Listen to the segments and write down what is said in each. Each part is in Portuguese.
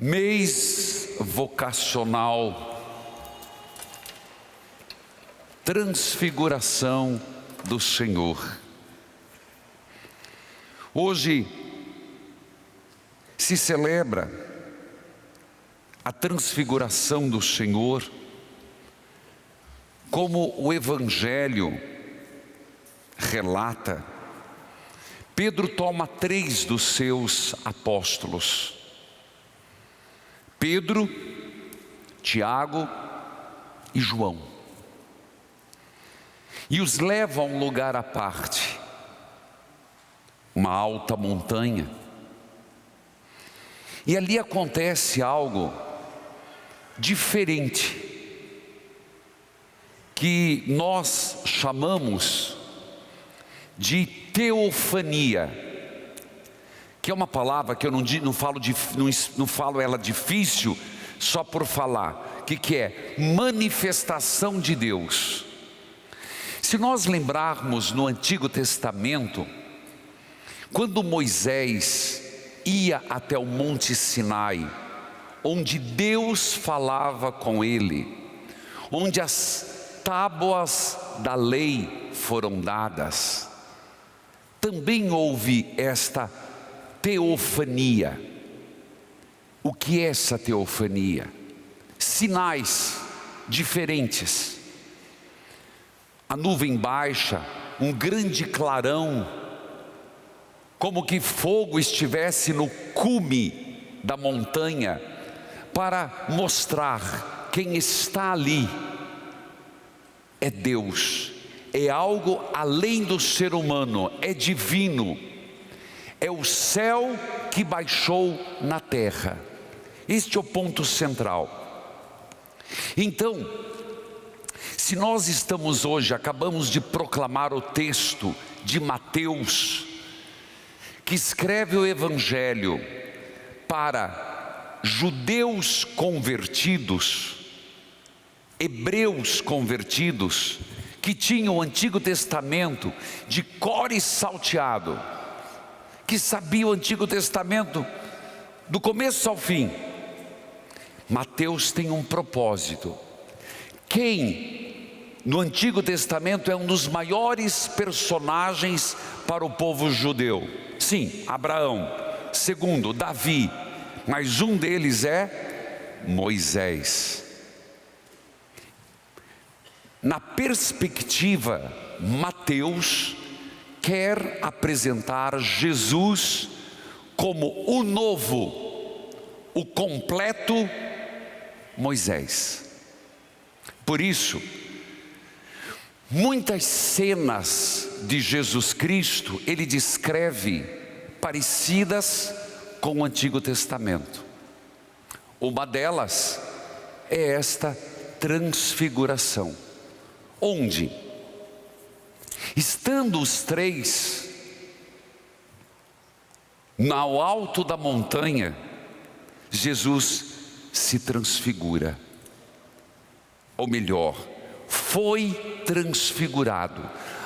Mês vocacional, transfiguração do Senhor. Hoje se celebra a transfiguração do Senhor, como o Evangelho relata. Pedro toma 3 dos seus apóstolos, Pedro, Tiago e João, e os leva a um lugar à parte, uma alta montanha, e ali acontece algo diferente, que nós chamamos de teofania, que é uma palavra que eu não falo ela difícil só por falar, que é manifestação de Deus. Se nós lembrarmos no Antigo Testamento, quando Moisés ia até o Monte Sinai, onde Deus falava com ele, onde as tábuas da lei foram dadas, também houve esta teofania. O que é essa teofania? Sinais diferentes. A nuvem baixa, um grande clarão, como que fogo estivesse no cume da montanha, para mostrar quem está ali é Deus, é algo além do ser humano, é divino, é o céu que baixou na terra. Este é o ponto central. Então, se nós estamos hoje, acabamos de proclamar o texto de Mateus, que escreve o Evangelho para judeus convertidos, hebreus convertidos, que tinham o Antigo Testamento de cor e salteado, que sabia o Antigo Testamento do começo ao fim. Mateus tem um propósito. Quem no Antigo Testamento é um dos maiores personagens para o povo judeu? Sim, Abraão. Segundo, Davi. Mas um deles é Moisés. Na perspectiva, Mateus quer apresentar Jesus como o novo, o completo Moisés. Por isso, muitas cenas de Jesus Cristo ele descreve parecidas com o Antigo Testamento. Uma delas é esta transfiguração, onde, estando os 3 no alto da montanha, Jesus se transfigura, ou melhor, foi transfigurado.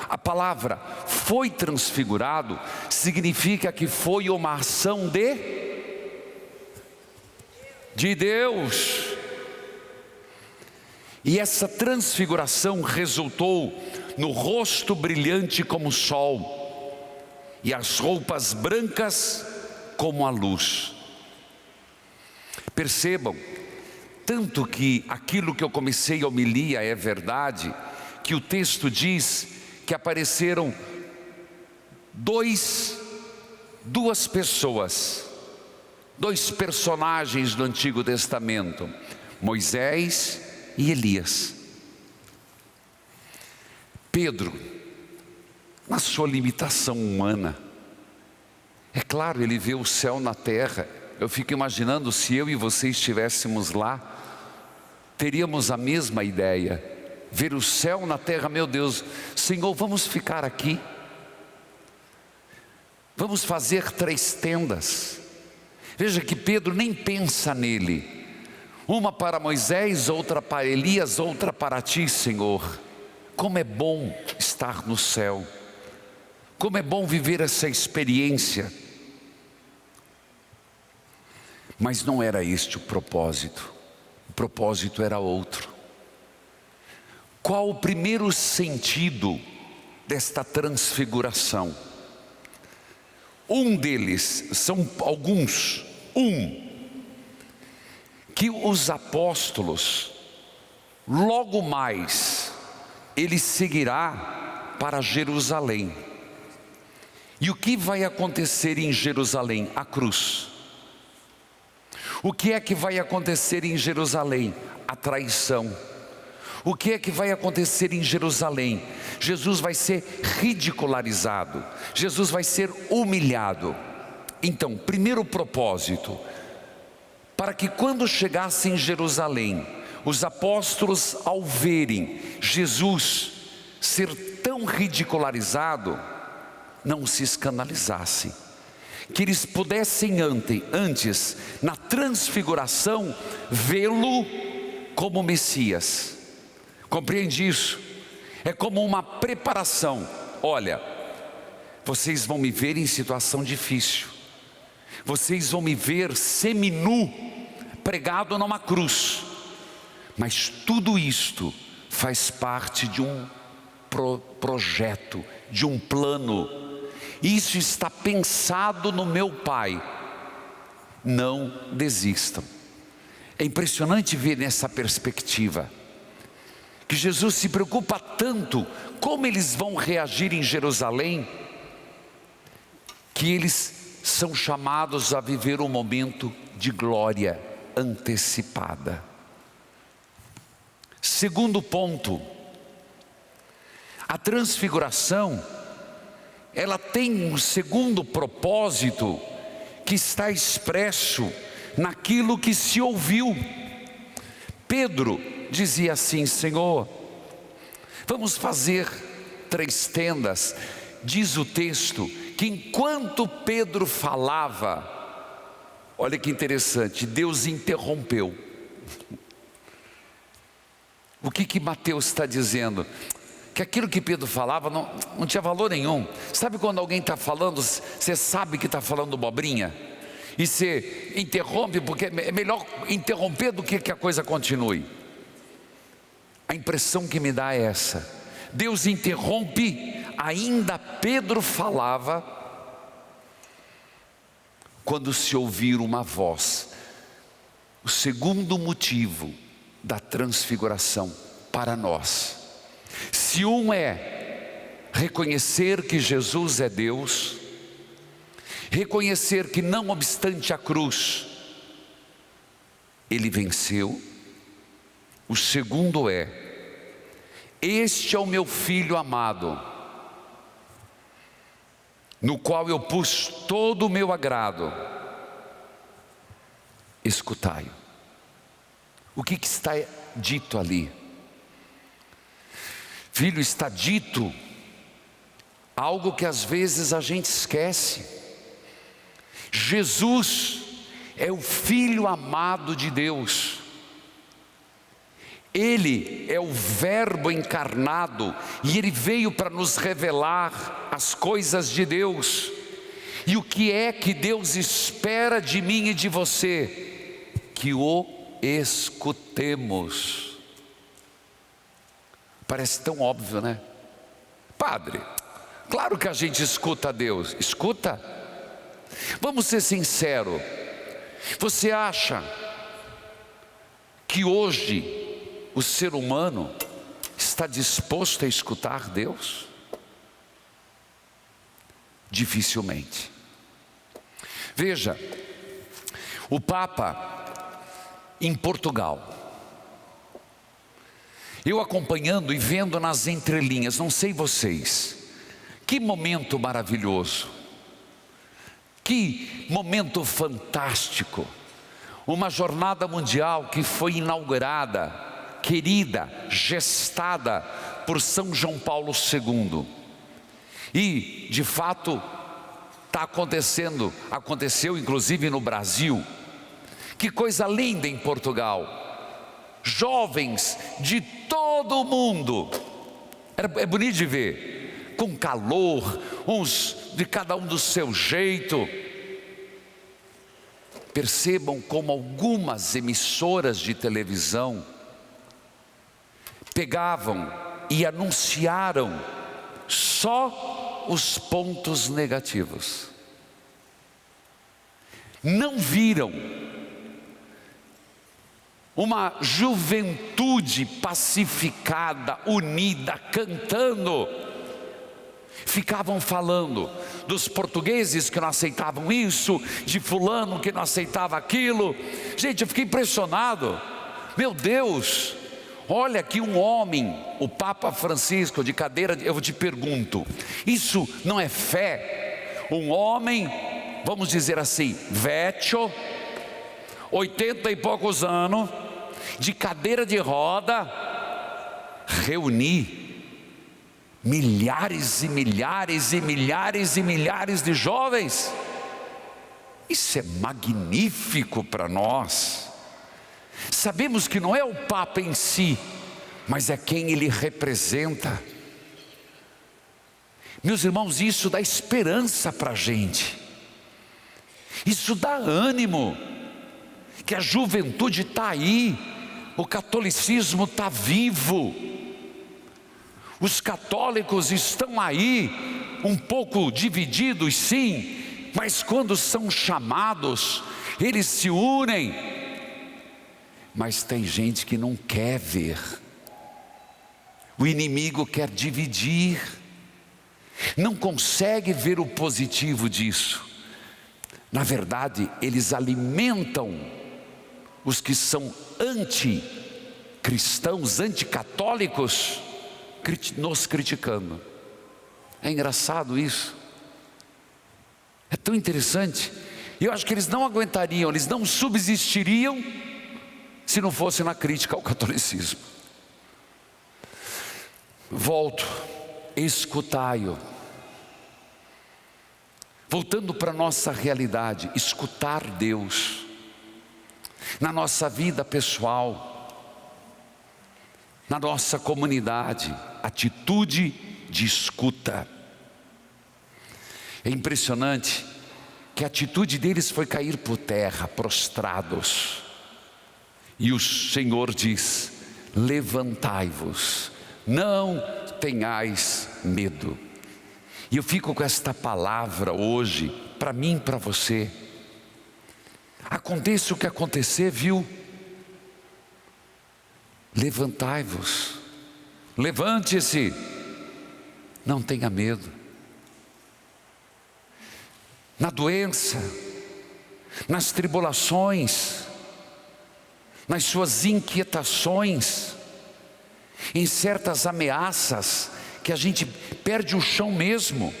A palavra foi transfigurado significa que foi uma ação de Deus. E essa transfiguração resultou no rosto brilhante como o sol, e as roupas brancas como a luz. Percebam, tanto que aquilo que eu comecei a homilia é verdade, que o texto diz que apareceram duas pessoas, 2 personagens do Antigo Testamento, Moisés e Elias. Pedro, na sua limitação humana, é claro, ele vê o céu na terra. Eu fico imaginando, se eu e você estivéssemos lá, teríamos a mesma ideia, ver o céu na terra. Meu Deus, Senhor, vamos ficar aqui, vamos fazer 3 tendas. Veja que Pedro nem pensa nele, uma para Moisés, outra para Elias, outra para ti, Senhor. Como é bom estar no céu, como é bom viver essa experiência. Mas não era este o propósito era outro. Qual o primeiro sentido desta transfiguração? Um deles, são alguns. Que os apóstolos, logo mais, ele seguirá para Jerusalém. E o que vai acontecer em Jerusalém? A cruz. O que é que vai acontecer em Jerusalém? A traição. O que é que vai acontecer em Jerusalém? Jesus vai ser ridicularizado, Jesus vai ser humilhado. Então, primeiro propósito, para que quando chegasse em Jerusalém, os apóstolos, ao verem Jesus ser tão ridicularizado, não se escandalizassem, que eles pudessem antes, na transfiguração, vê-lo como Messias. Compreende isso? É como uma preparação. Olha, vocês vão me ver em situação difícil, vocês vão me ver seminu, pregado numa cruz, mas tudo isto faz parte de um projeto, de um plano. Isso está pensado no meu Pai. Não desistam. É impressionante ver nessa perspectiva que Jesus se preocupa tanto como eles vão reagir em Jerusalém, que eles são chamados a viver um momento de glória antecipada. Segundo ponto, a transfiguração, ela tem um segundo propósito que está expresso naquilo que se ouviu. Pedro dizia assim: Senhor, vamos fazer 3 tendas. Diz o texto que enquanto Pedro falava, olha que interessante, Deus interrompeu. O que Mateus está dizendo? Que aquilo que Pedro falava não tinha valor nenhum. Sabe quando alguém está falando, você sabe que está falando bobrinha, e você interrompe, porque é melhor interromper do que a coisa continue. A impressão que me dá é essa. Deus interrompe, ainda Pedro falava, quando se ouvir uma voz. O segundo motivo da transfiguração para nós, se um é reconhecer que Jesus é Deus, reconhecer que não obstante a cruz, Ele venceu. O segundo é: este é o meu Filho amado, no qual eu pus todo o meu agrado, escutai-o. O que está dito ali? Filho, está dito algo que às vezes a gente esquece. Jesus é o Filho amado de Deus. Ele é o Verbo encarnado, e Ele veio para nos revelar as coisas de Deus. E o que é que Deus espera de mim e de você? Que o escutemos. Parece tão óbvio, né? Padre, claro que a gente escuta a Deus. Escuta? Vamos ser sinceros. Você acha que hoje o ser humano está disposto a escutar Deus? Dificilmente. Veja, o Papa em Portugal, eu acompanhando e vendo nas entrelinhas, não sei vocês, que momento maravilhoso, que momento fantástico. Uma jornada mundial que foi inaugurada, querida, gestada por São João Paulo II. E, de fato, está acontecendo, aconteceu inclusive no Brasil. Que coisa linda em Portugal. Jovens de todo o mundo. É bonito de ver, com calor, uns de cada um do seu jeito. Percebam como algumas emissoras de televisão pegavam e anunciaram só os pontos negativos. Não viram uma juventude pacificada, unida, cantando. Ficavam falando dos portugueses que não aceitavam isso, de fulano que não aceitava aquilo. Gente, eu fiquei impressionado. Meu Deus, olha aqui um homem, o Papa Francisco, de cadeira, eu te pergunto, isso não é fé? Um homem, vamos dizer assim, vecchio, 80 e poucos anos, de cadeira de roda, reunir milhares e milhares e milhares e milhares de jovens. Isso é magnífico para nós. Sabemos que não é o Papa em si, mas é quem ele representa. Meus irmãos, isso dá esperança para a gente, isso dá ânimo, que a juventude está aí, o catolicismo está vivo, os católicos estão aí, um pouco divididos sim, mas quando são chamados, eles se unem. Mas tem gente que não quer ver, o inimigo quer dividir, não consegue ver o positivo disso. Na verdade, eles alimentam os que são anticristãos, anticatólicos, nos criticando. É engraçado isso, é tão interessante. Eu acho que eles não aguentariam, eles não subsistiriam se não fosse na crítica ao catolicismo. Volto, escutai-o. Voltando para a nossa realidade, escutar Deus na nossa vida pessoal, na nossa comunidade, atitude de escuta. É impressionante que a atitude deles foi cair por terra, prostrados. E o Senhor diz: levantai-vos, não tenhais medo. E eu fico com esta palavra hoje, para mim e para você. Aconteça o que acontecer, viu? Levantai-vos, levante-se, não tenha medo. Na doença, nas tribulações, nas suas inquietações, em certas ameaças, que a gente perde o chão mesmo.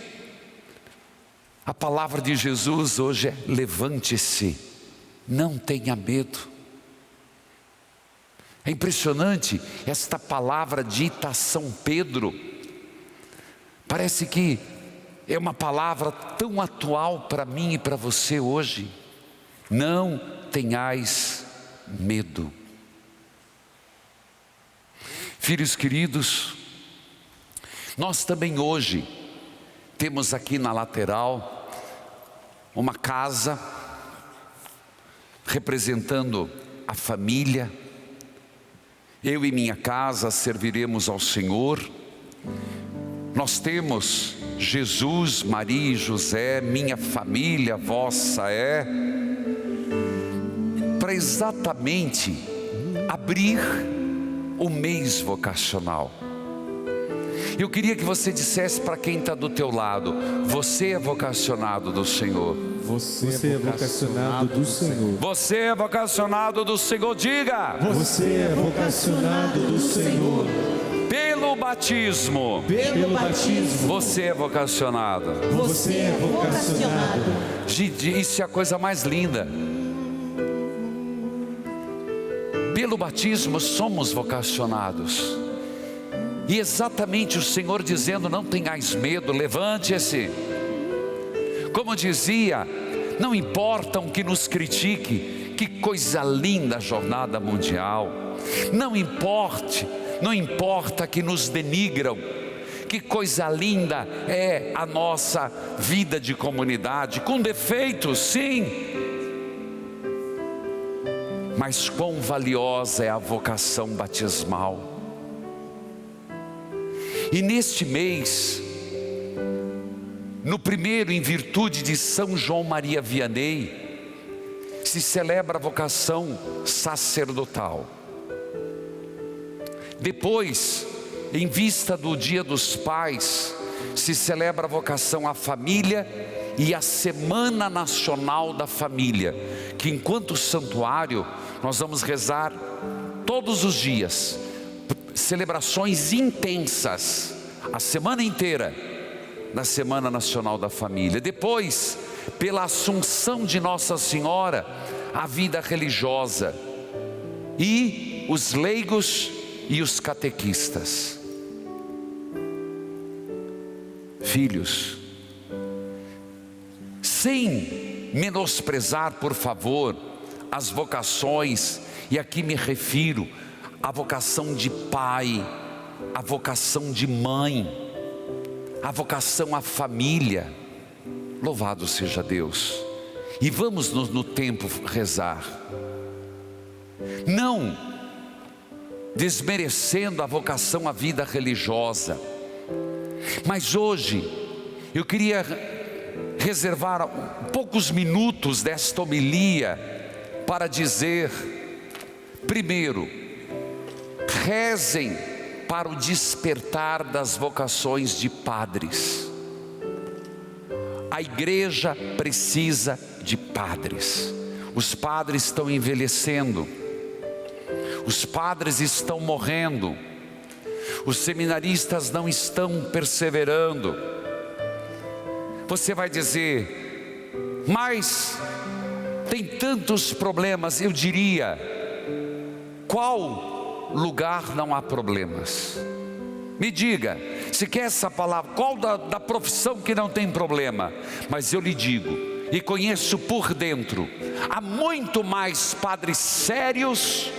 A palavra de Jesus hoje é: levante-se, não tenha medo. É impressionante esta palavra dita a São Pedro, parece que é uma palavra tão atual para mim e para você hoje. Não tenhais medo. Filhos queridos, nós também hoje temos aqui na lateral uma casa representando a família. Eu e minha casa serviremos ao Senhor. Nós temos Jesus, Maria e José, minha família, vossa é, para exatamente abrir o mês vocacional. Eu queria que você dissesse para quem está do teu lado: você é vocacionado do Senhor. Você é vocacionado do Senhor. Você é vocacionado do Senhor, diga. Você é vocacionado do Senhor. Pelo batismo. Pelo batismo. Você é vocacionado. Você é vocacionado. Isso é a coisa mais linda. Pelo batismo somos vocacionados. E exatamente o Senhor dizendo: não tenhais medo, levante-se. Como dizia, não importa o que nos critique, que coisa linda a jornada mundial. Não importa que nos denigram, que coisa linda é a nossa vida de comunidade, com defeitos sim, mas quão valiosa é a vocação batismal. E neste mês, no primeiro, em virtude de São João Maria Vianney, se celebra a vocação sacerdotal. Depois, em vista do Dia dos Pais, se celebra a vocação à família e a Semana Nacional da Família, que enquanto santuário nós vamos rezar todos os dias, celebrações intensas, a semana inteira, na Semana Nacional da Família. Depois, pela Assunção de Nossa Senhora, a vida religiosa, e os leigos e os catequistas. Filhos, sem menosprezar, por favor, as vocações, e aqui me refiro à vocação de pai, à vocação de mãe, à vocação à família. Louvado seja Deus. E vamos no tempo rezar, não desmerecendo a vocação à vida religiosa, mas hoje eu queria reservar poucos minutos desta homilia para dizer: primeiro, rezem para o despertar das vocações de padres. A igreja precisa de padres. Os padres estão envelhecendo, os padres estão morrendo, os seminaristas não estão perseverando. Você vai dizer, mas tem tantos problemas. Eu diria, qual lugar não há problemas? Me diga, se quer essa palavra, qual da profissão que não tem problema? Mas eu lhe digo, e conheço por dentro, há muito mais padres sérios,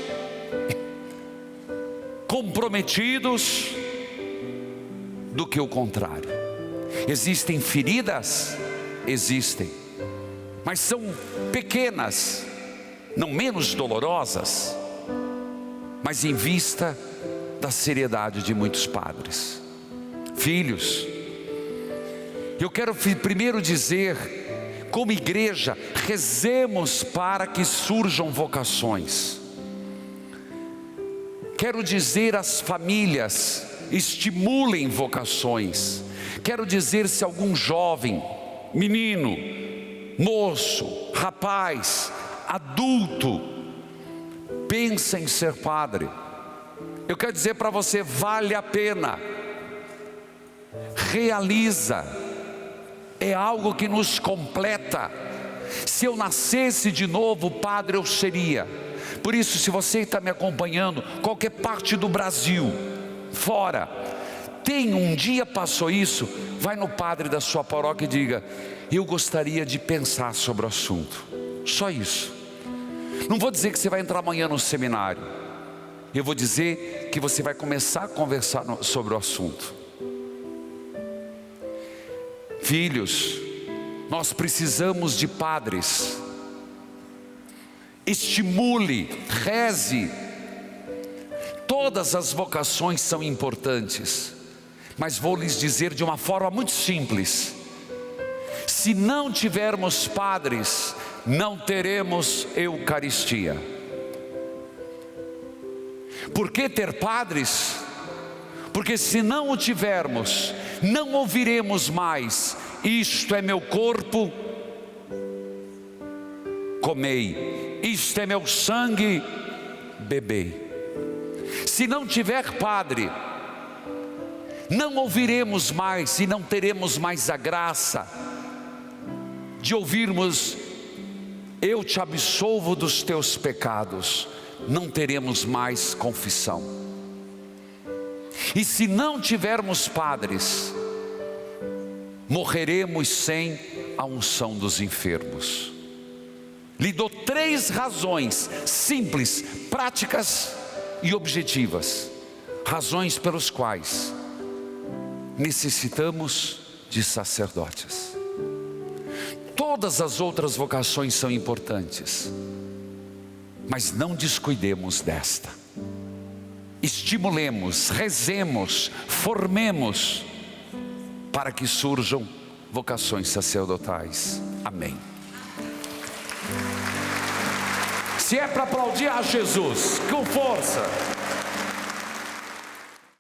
comprometidos, do que o contrário. Existem feridas? Existem, mas são pequenas, não menos dolorosas, mas em vista da seriedade de muitos padres. Filhos, eu quero primeiro dizer, como igreja, rezemos para que surjam vocações. Quero dizer às famílias, estimulem vocações. Quero dizer, se algum jovem, menino, moço, rapaz, adulto, pensa em ser padre, eu quero dizer para você, vale a pena, realiza, é algo que nos completa. Se eu nascesse de novo padre, eu seria. Por isso, se você está me acompanhando, qualquer parte do Brasil, fora, tem um dia passou isso, vai no padre da sua paróquia e diga, eu gostaria de pensar sobre o assunto. Só isso. Não vou dizer que você vai entrar amanhã no seminário, eu vou dizer que você vai começar a conversar sobre o assunto. Filhos, nós precisamos de padres. Estimule, reze. Todas as vocações são importantes, mas vou lhes dizer de uma forma muito simples: se não tivermos padres, não teremos Eucaristia. Por que ter padres? Porque se não o tivermos, não ouviremos mais, isto é meu corpo, comei, isto é meu sangue, bebei. Se não tiver padre, não ouviremos mais e não teremos mais a graça de ouvirmos, eu te absolvo dos teus pecados. Não teremos mais confissão. E se não tivermos padres, morreremos sem a unção dos enfermos. Lhe dou 3 razões simples, práticas e objetivas, razões pelas quais necessitamos de sacerdotes. Todas as outras vocações são importantes, Mas não descuidemos desta. Estimulemos, rezemos, formemos, para que surjam vocações sacerdotais. Amém. Se é para aplaudir a Jesus, com força.